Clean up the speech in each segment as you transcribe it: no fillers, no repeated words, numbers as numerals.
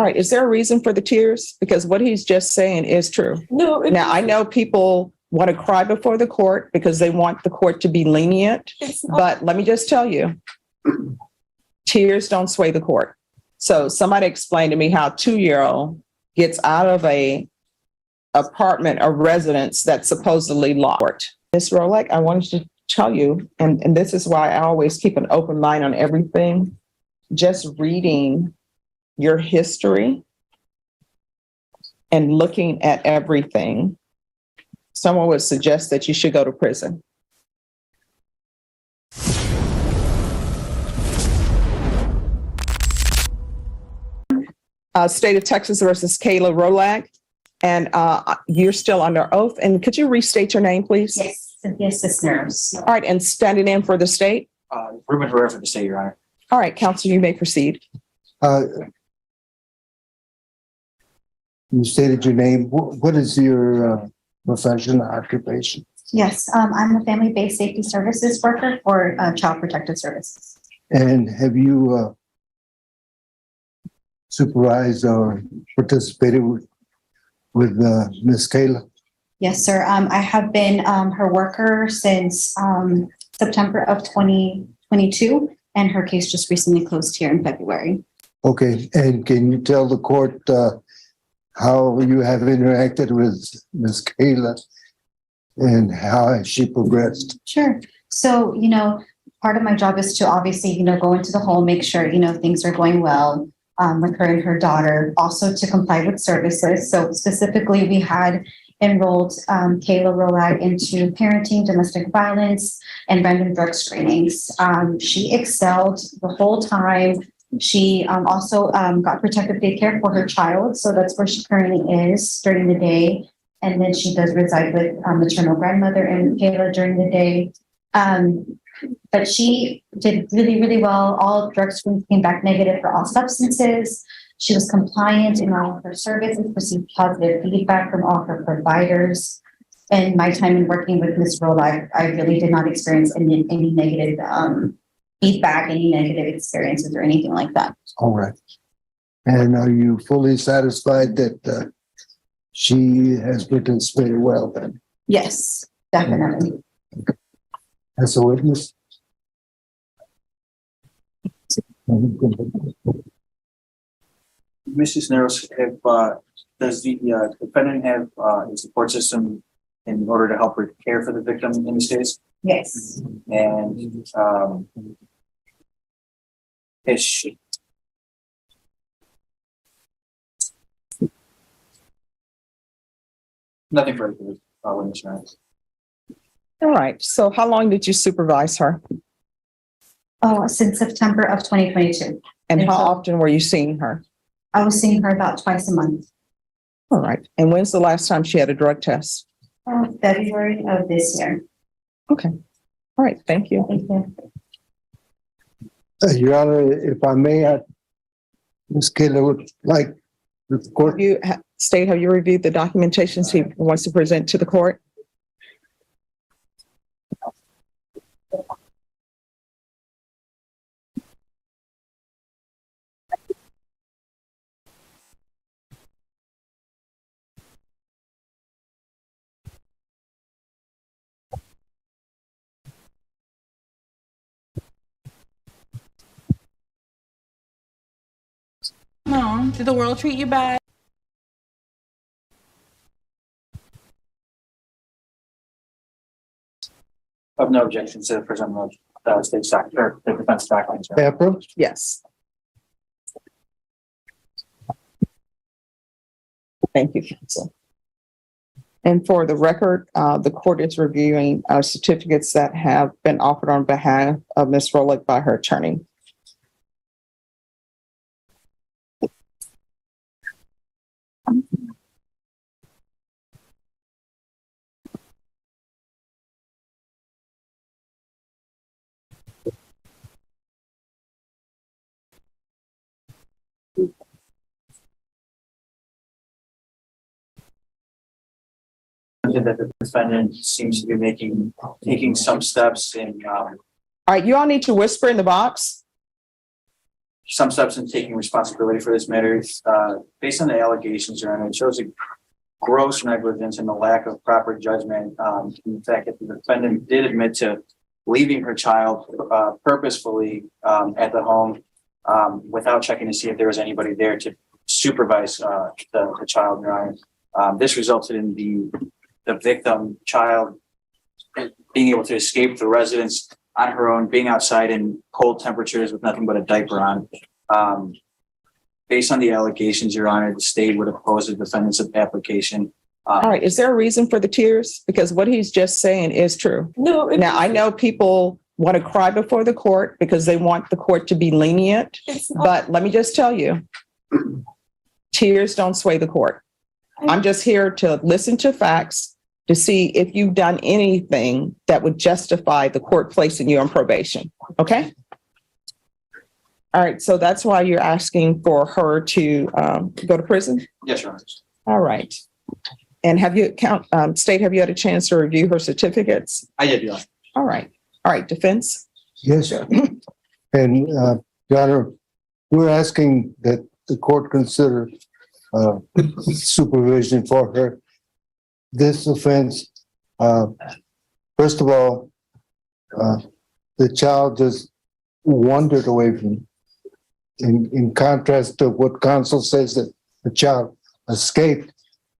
right. Is there a reason for the tears? Because what he's just saying is true. No. Now, I know people want to cry before the court because they want the court to be lenient, but let me just tell you, tears don't sway the court. So somebody explained to me how a 2-year-old gets out of a apartment or residence that's supposedly locked. Ms. Rolek, I wanted to tell you, and this is why I always keep an open mind on everything, just reading your history and looking at everything, someone would suggest that you should go to prison. State of Texas versus Kayla Rolak. And you're still under oath. And could you restate your name, please? Yes, Cynthia Cisneros. All right. And standing in for the state? Ruben Herrera for the state, Your Honor. All right, counsel, you may proceed. You stated your name. What is your profession, occupation? Yes, I'm a family-based safety services worker for Child Protective Services. And have you supervised or participated with Ms. Kayla? Yes, sir. I have been her worker since September of 2022, and her case just recently closed here in February. Okay, and can you tell the court how you have interacted with Ms. Kayla and how has she progressed? Sure. So, part of my job is to obviously, go into the home, make sure, things are going well with her and her daughter, also to comply with services. So specifically, we had enrolled Kayla Rolak into parenting, domestic violence, and random drug screenings. She excelled the whole time. She also got protective daycare for her child. So that's where she currently is during the day. And then she does reside with maternal grandmother and Kayla during the day. But she did really, really well. All drug screens came back negative for all substances. She was compliant in all of her services, received positive feedback from all her providers. And my time in working with Ms. Rolak, I really did not experience any negative feedback, any negative experiences or anything like that. All right. And are you fully satisfied that she has participated well then? Yes, definitely. As a witness? Mrs. Neros, does the defendant have a support system in order to help her care for the victim in this case? Yes. And is she? Nothing further with witness, Your Honor. All right. So how long did you supervise her? Oh, since September of 2022. And how often were you seeing her? I was seeing her about twice a month. All right. And when's the last time she had a drug test? February of this year. Okay. All right. Thank you. Thank you. Your Honor, if I may, Ms. Kayla would like the court. State, have you reviewed the documentations he wants to present to the court? No, did the world treat you bad? I have no objection to the presentation of state's or the defense documents. Diaper? Yes. Thank you, counsel. And for the record, the court is reviewing certificates that have been offered on behalf of Ms. Rolek by her attorney. That the defendant seems to be taking some steps in All right, you all need to whisper in the box. some steps in taking responsibility for this matter. Based on the allegations, Your Honor, it shows a gross negligence and the lack of proper judgment. In fact, that the defendant did admit to leaving her child purposefully at the home without checking to see if there was anybody there to supervise the child, Your Honor. This resulted in the victim child being able to escape the residence on her own, being outside in cold temperatures with nothing but a diaper on. Based on the allegations, Your Honor, the state would oppose the defendant's application. All right. Is there a reason for the tears? Because what he's just saying is true. No. Now, I know people want to cry before the court because they want the court to be lenient, but let me just tell you, tears don't sway the court. I'm just here to listen to facts to see if you've done anything that would justify the court placing you on probation. Okay? All right. So that's why you're asking for her to go to prison? Yes, Your Honor. All right. And have you state, have you had a chance to review her certificates? I did, Your Honor. All right. All right. Defense? Yes, sir. And, Your Honor, we're asking that the court consider supervision for her. This offense, first of all, the child just wandered away from, in contrast to what counsel says that the child escaped.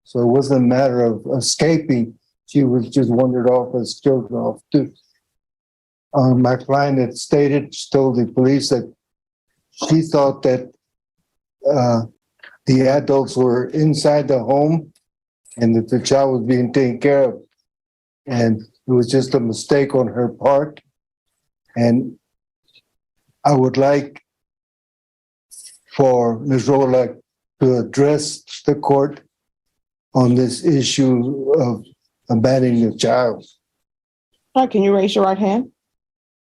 So it wasn't a matter of escaping. She was just wandered off as children off too. My client had stated, she told the police that she thought that the adults were inside the home and that the child was being taken care of. And it was just a mistake on her part. And I would like for Ms. Rolak to address the court on this issue of abandoning the child. All right. Can you raise your right hand?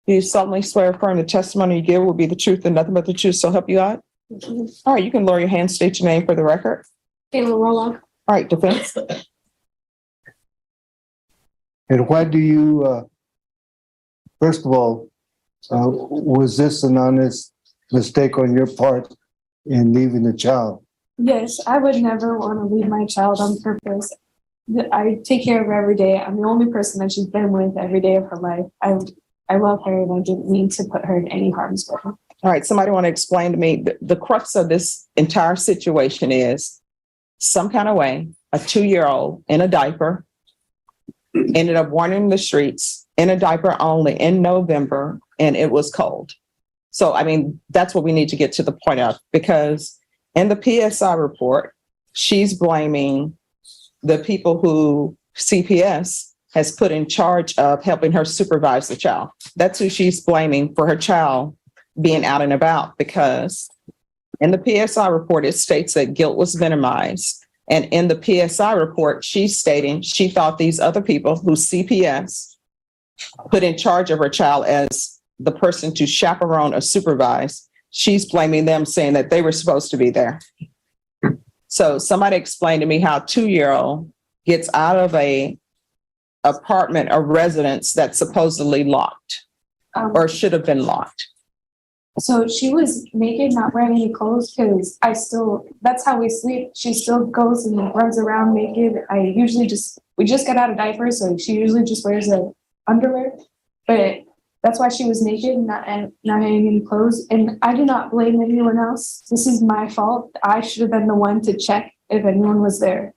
Do you solemnly swear or affirm the testimony you give will be the truth and nothing but the truth, so help you God? All right. You can lower your hand, state your name for the record. Kayla Roloff. All right. Defense? And why do you, first of all, was this an honest mistake on your part in leaving the child? Yes, I would never want to leave my child on purpose. I take care of her every day. I'm the only person that she's been with every day of her life. I love her and I didn't mean to put her in any harm's way. All right. Somebody want to explain to me the crux of this entire situation is some kind of way, a 2-year-old in a diaper ended up wandering the streets in a diaper only in November, and it was cold. So, I mean, that's what we need to get to the point of, because in the PSI report, she's blaming the people who CPS has put in charge of helping her supervise the child. That's who she's blaming for her child being out and about, because in the PSI report, it states that guilt was minimized. And in the PSI report, she's stating she thought these other people who CPS put in charge of her child as the person to chaperone or supervise, she's blaming them, saying that they were supposed to be there. So somebody explain to me how a 2-year-old gets out of a apartment or residence that's supposedly locked or should have been locked. So she was naked, not wearing any clothes, because that's how we sleep. She still goes and runs around naked. We just got out of diapers, so she usually just wears a underwear. But that's why she was naked and not having any clothes. And I do not blame anyone else. This is my fault. I should have been the one to check if anyone was there.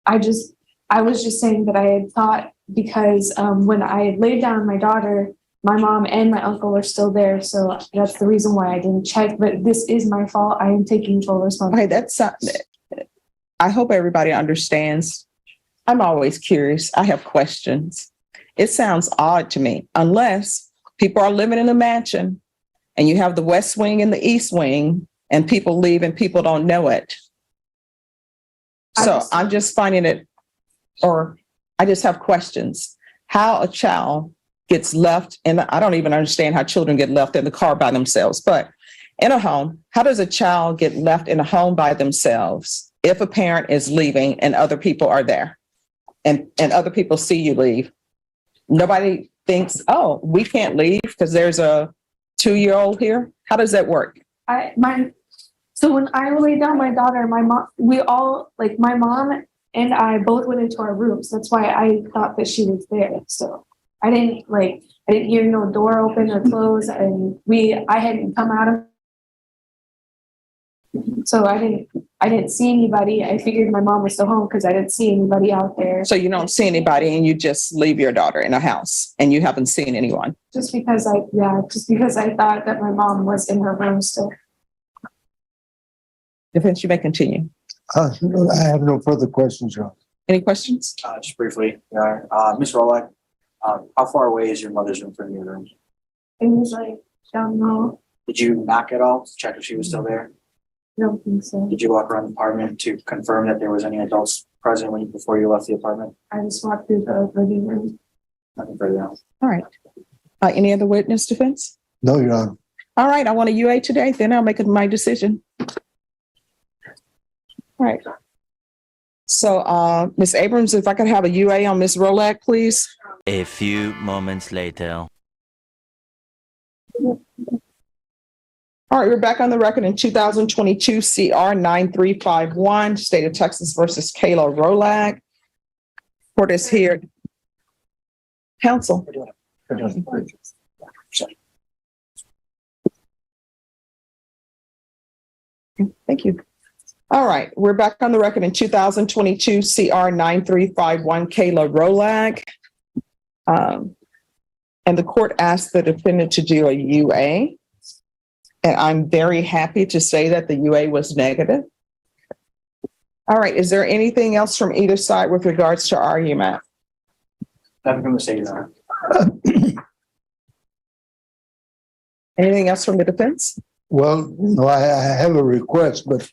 I was just saying that I had thought, because when I had laid down my daughter, my mom and my uncle were still there. So that's the reason why I didn't check. But this is my fault. I am taking full responsibility. Okay, I hope everybody understands. I'm always curious. I have questions. It sounds odd to me, unless people are living in a mansion and you have the West Wing and the East Wing and people leave and people don't know it. So I'm just finding it, or I just have questions. How a child gets left, and I don't even understand how children get left in the car by themselves, but in a home, how does a child get left in a home by themselves if a parent is leaving and other people are there and other people see you leave? Nobody thinks, oh, we can't leave because there's a 2-year-old here. How does that work? So when I laid down my daughter, my mom, my mom and I both went into our rooms. That's why I thought that she was there. So I didn't hear no door open or close, and I hadn't come out of. So I didn't see anybody. I figured my mom was still home because I didn't see anybody out there. So you don't see anybody and you just leave your daughter in a house and you haven't seen anyone. Just because I thought that my mom was in her room still. Defense, you may continue. I have no further questions, Your Honor. Any questions? Just briefly, Ms. Rolak, how far away is your mother's room from your room? It was down low. Did you knock at all to check if she was still there? I don't think so. Did you walk around the apartment to confirm that there was any adults present before you left the apartment? I just walked through the living room. Nothing further now. All right. Any other witness defense? No, Your Honor. All right. I want a UA today. Then I'll make my decision. All right. So, Ms. Abrams, if I could have a UA on Ms. Rolak, please. A few moments later. All right, we're back on the record in 2022 CR 9351, State of Texas versus Kayla Rolak. Court is here. Counsel. Thank you. All right, we're back on the record in 2022 CR 9351, Kayla Rolak. And the court asked the defendant to do a UA. And I'm very happy to say that the UA was negative. All right, is there anything else from either side with regards to argument? Nothing from the state, Your Honor. Anything else from the defense? Well, no, I have a request, but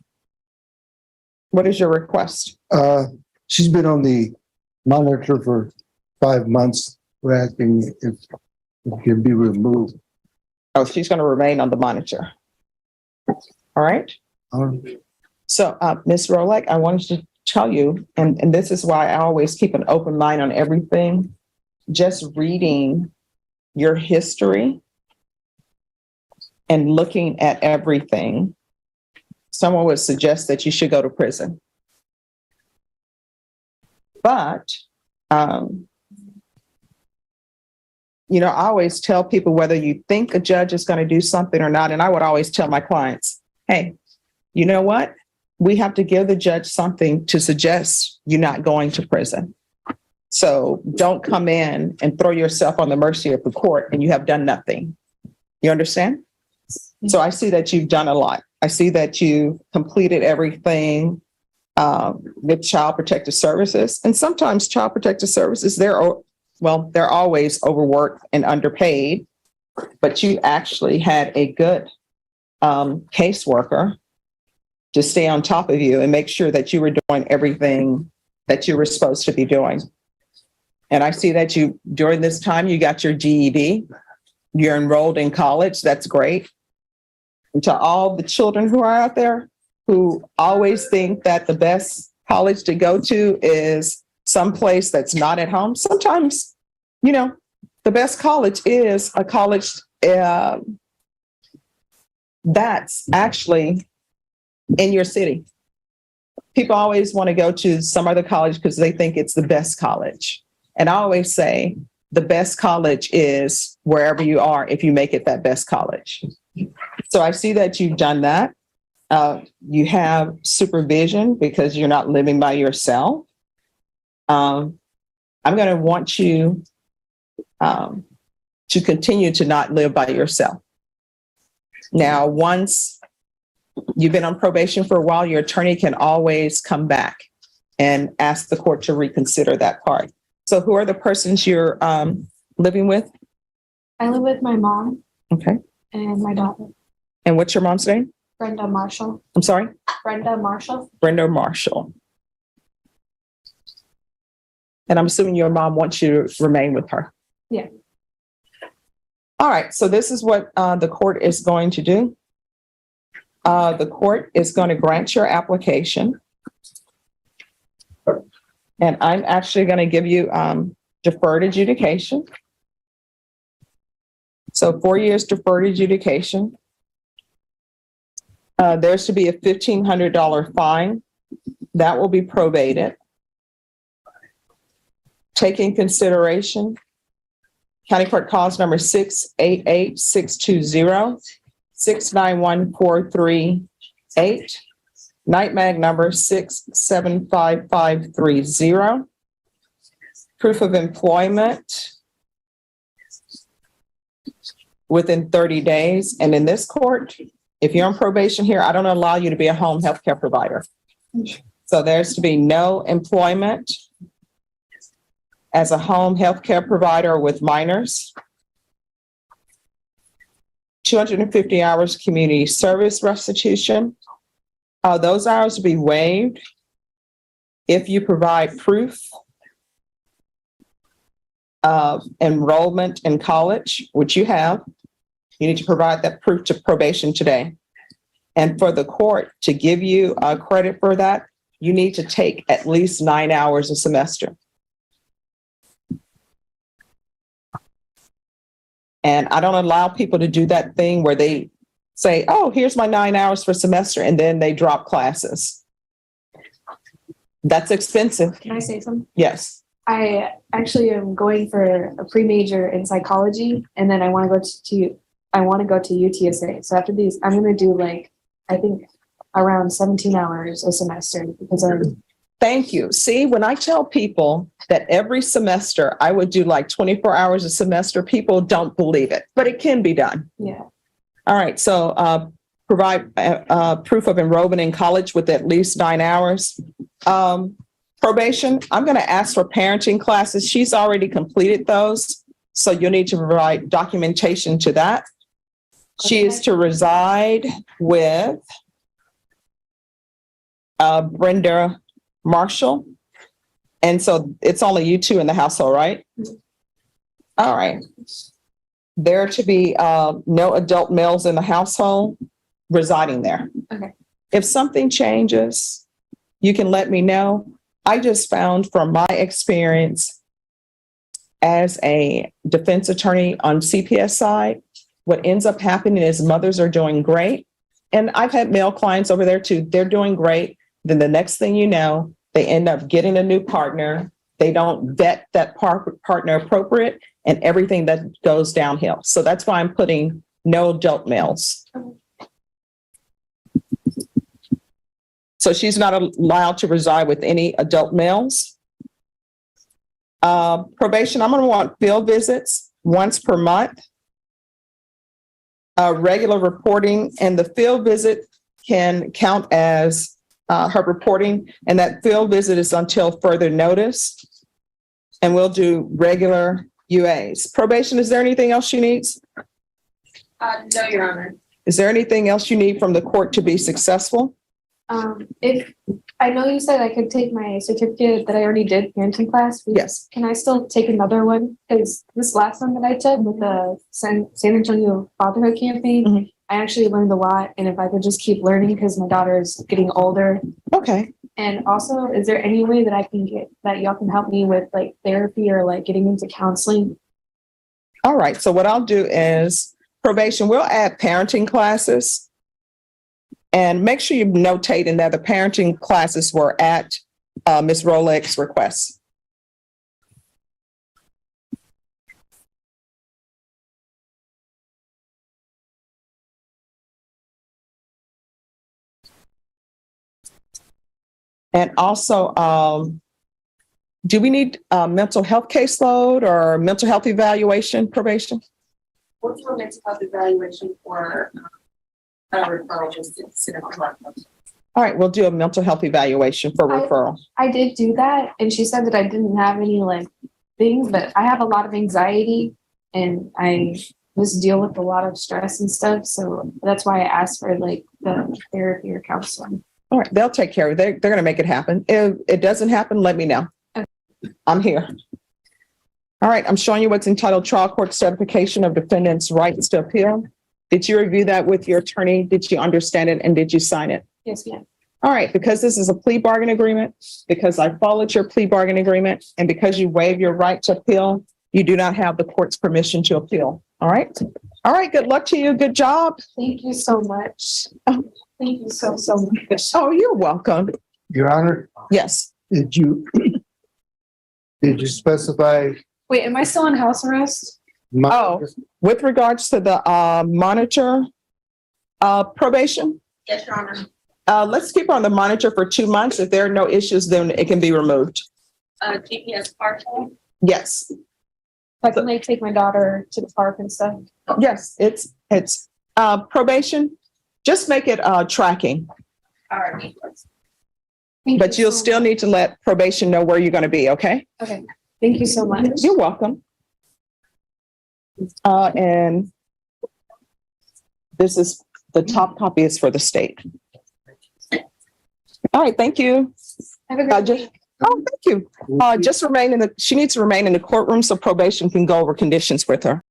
What is your request? she's been on the monitor for 5 months. We're asking if it can be removed. Oh, she's going to remain on the monitor. All right. So, Ms. Rolak, I wanted to tell you, and this is why I always keep an open mind on everything. Just reading your history and looking at everything, someone would suggest that you should go to prison. But, I always tell people whether you think a judge is going to do something or not. And I would always tell my clients, hey, you know what? We have to give the judge something to suggest you're not going to prison. So don't come in and throw yourself on the mercy of the court and you have done nothing. You understand? So I see that you've done a lot. I see that you completed everything with Child Protective Services. And sometimes Child Protective Services, they're always overworked and underpaid, but you actually had a good caseworker to stay on top of you and make sure that you were doing everything that you were supposed to be doing. And I see that during this time, you got your GED, you're enrolled in college. That's great. And to all the children who are out there who always think that the best college to go to is someplace that's not at home. Sometimes, the best college is a college that's actually in your city. People always want to go to some other college because they think it's the best college. And I always say the best college is wherever you are if you make it that best college. So I see that you've done that. You have supervision because you're not living by yourself. I'm going to want you to continue to not live by yourself. Now, once you've been on probation for a while, your attorney can always come back and ask the court to reconsider that part. So who are the persons you're living with? I live with my mom. Okay. And my daughter. And what's your mom's name? Brenda Marshall. I'm sorry? Brenda Marshall. Brenda Marshall. And I'm assuming your mom wants you to remain with her. Yeah. All right. So this is what the court is going to do. The court is going to grant your application. And I'm actually going to give you deferred adjudication. So 4 years deferred adjudication. There's to be a $1,500 fine. That will be probated. Taking consideration, County Court Cause number 688-620, 691-438, Night Mag number 675-530. Proof of employment within 30 days. And in this court, if you're on probation here, I don't allow you to be a home health care provider. So there's to be no employment as a home health care provider with minors. 250 hours community service restitution. Those hours will be waived if you provide proof of enrollment in college, which you have. You need to provide that proof to probation today. And for the court to give you credit for that, you need to take at least 9 hours a semester. And I don't allow people to do that thing where they say, oh, here's my 9 hours for semester, and then they drop classes. That's expensive. Can I say something? Yes. I actually am going for a pre-major in psychology, and then I want to go to UTSA. So after these, I'm going to do I think around 17 hours a semester because I'm. Thank you. See, when I tell people that every semester I would do 24 hours a semester, people don't believe it, but it can be done. Yeah. All right. So provide proof of enrollment in college with at least 9 hours. Probation, I'm going to ask for parenting classes. She's already completed those. So you'll need to provide documentation to that. She is to reside with Brenda Marshall. And so it's only you two in the household, right? All right. There to be no adult males in the household residing there. Okay. If something changes, you can let me know. I just found from my experience as a defense attorney on CPS side, what ends up happening is mothers are doing great. And I've had male clients over there too. They're doing great. Then the next thing you know, they end up getting a new partner. They don't vet that partner appropriate and everything that goes downhill. So that's why I'm putting no adult males. So she's not allowed to reside with any adult males. Probation, I'm going to want field visits once per month. Regular reporting, and the field visit can count as her reporting, and that field visit is until further notice. And we'll do regular UAs. Probation, is there anything else she needs? No, Your Honor. Is there anything else you need from the court to be successful? If I know you said I could take my certificate that I already did parenting class. Yes. Can I still take another one? Because this last one that I took with the San Antonio Fatherhood Campaign, Mhm. I actually learned a lot. And if I could just keep learning because my daughter is getting older. Okay. And also, is there any way that I can get that y'all can help me with therapy or getting into counseling? All right. So what I'll do is probation, we'll add parenting classes. And make sure you notate in that the parenting classes were at Ms. Roleg's request. And also, do we need a mental health caseload or mental health evaluation probation? What's your mental health evaluation for referral just All right, we'll do a mental health evaluation for referral. I did do that, and she said that I didn't have any things, but I have a lot of anxiety, and I just deal with a lot of stress and stuff. So that's why I asked for the therapy or counseling. All right, they'll take care of it. They're going to make it happen. If it doesn't happen, let me know. Okay. I'm here. All right, I'm showing you what's entitled Trial Court Certification of Defendant's Rights to Appeal. Did you review that with your attorney? Did you understand it? And did you sign it? Yes, ma'am. All right, because this is a plea bargain agreement, because I followed your plea bargain agreement, and because you waive your right to appeal, you do not have the court's permission to appeal. All right. All right. Good luck to you. Good job. Thank you so much. Thank you so much. Oh, you're welcome. Your Honor, Yes. did you specify? Wait, am I still on house arrest? Oh. With regards to the monitor probation, Yes, Your Honor. let's keep her on the monitor for 2 months. If there are no issues, then it can be removed. GPS partial. Yes. Like when they take my daughter to the park and stuff. Yes, it's probation. Just make it tracking, All right. Thank but you you'll so still much. need to let probation know where you're going to be, okay? Okay, thank you so much. You're welcome. And this is, the top copy is for the state. All right, thank you. Have a great Just, week. oh, thank you. Just remain she needs to remain in the courtroom so probation can go over conditions with her.